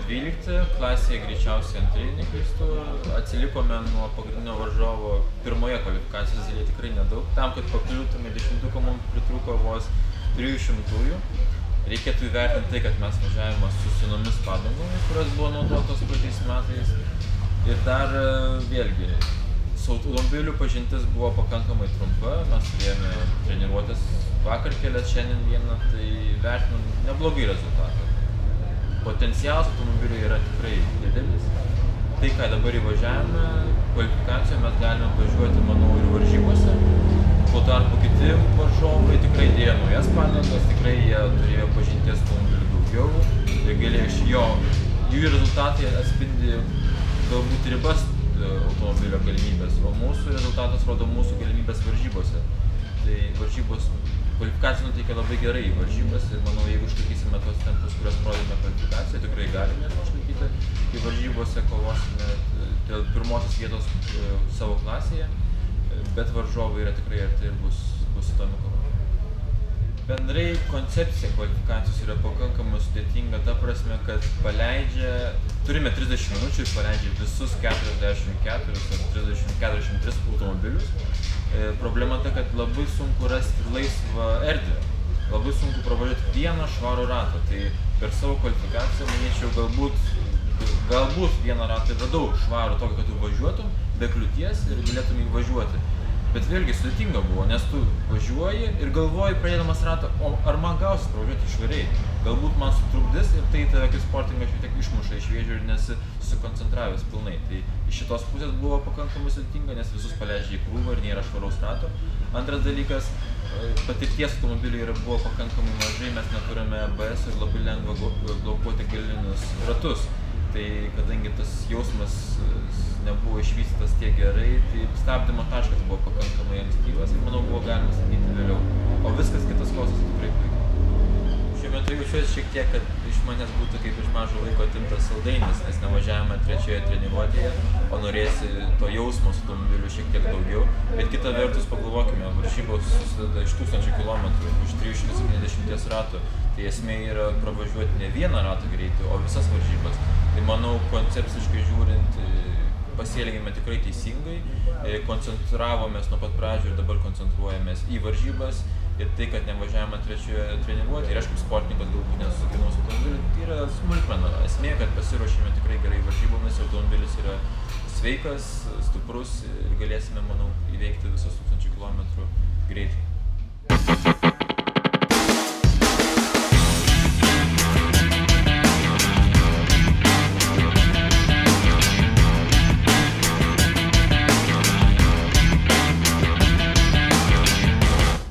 12 klasėje, greičiausiai antrai, neklystu, atsilikome nuo pagrindinio varžovo pirmoje kvalifikacijos dalyje tikrai nedaug. Tam, kad pakliūtume 10-tuką, mums pritrūko vos 300-ųjų. Reikėtų įvertinti tai, kad mes važiavome su senomis padangomis, kurios buvo naudotos praeitais metais. Ir dar vėlgi, su automobiliu pažintis buvo pakankamai trumpa, mes turėjome treniruotis vakar kelias, šiandien vieną, tai vertinam neblogai rezultatą. Potencialas automobiliui yra tikrai didelis. Tai, ką dabar įvažiavome, kvalifikacijoje mes galime važiuoti, manau, ir varžybose. Tuo tarpu kiti varžovai tikrai dėjo naujas padangas, tikrai jie turėjo pažinties automobilių daugiau ir galėjo iš jo, jų rezultatai atspindi galbūt ribas automobilio galimybės, o mūsų rezultatas rodo mūsų galimybės varžybose. Tai varžybos kvalifikacija nuteikia labai gerai į varžybas ir manau, jeigu išlaikysime tos tempus, kurias rodėme kvalifikaciją, tikrai galime išlaikyti. Į varžybose kovosime dėl pirmosios vietos savo klasėje, bet varžovai yra tikrai arti ir bus įdomi kova. Bendrai koncepcija kvalifikacijos yra pakankamai sudėtinga, ta prasme, kad turime 30 minučių ir paleidžia visus 44 ar 43 automobilius. Problema ta, kad labai sunku rasti laisvą erdvę, labai sunku pravažiuoti vieną švarų ratą. Tai per savo kvalifikaciją, manyčiau, galbūt vieną ratą yra daug švarų tokio, kad tu važiuotum be kliūties ir galėtum įvažiuoti. Bet vėlgi sudėtinga buvo, nes tu važiuoji ir galvoji, pradėdamas ratą, o ar man gausis pravažiuoti švariai? Galbūt man sutrukdys ir tai tave kaip sportininkas šiek tiek išmuša iš vėžių ir nesi susikoncentravęs pilnai. Tai iš šitos pusės buvo pakankamai sudėtinga, nes visus paleidžia į krūvą ir nėra švaraus rato. Antras dalykas, patirties automobiliui buvo pakankamai mažai, mes neturime ABS ir labai lengva blokuoti galinius ratus. Tai kadangi tas jausmas nebuvo išvystytas tiek gerai, tai stabdymo taškas buvo pakankamai ankstyvas ir manau buvo galima statyti vėliau. O viskas kitas klausas tikrai puikiai. Šiuo metu jaučiuosi šiek tiek, kad iš manęs būtų kaip iš mažo laiko atimtas saldainis, nes nevažiavome trečioje treniruotėje, o norėsi to jausmo su automobiliu šiek tiek daugiau. Bet kita vertus pagalvokime, varžybos susideda iš 1000 km, iš 370 ratų. Tai esmė yra pravažiuoti ne vieną ratą greitį, o visas varžybas. Tai manau, koncepciškai žiūrint, pasielgėme tikrai teisingai, koncentravomės nuo pat pradžių ir dabar koncentruojamės į varžybas ir tai, kad nevažiavome trečioje treniruotėje ir aš kaip sportininkas galbūt nesusikinau su automobiliu, tai yra smulkmena. Esmė, kad pasiruošėme tikrai gerai varžybomis, automobilis yra sveikas, stiprus ir galėsime, manau, įveikti visus 1000 km greitai.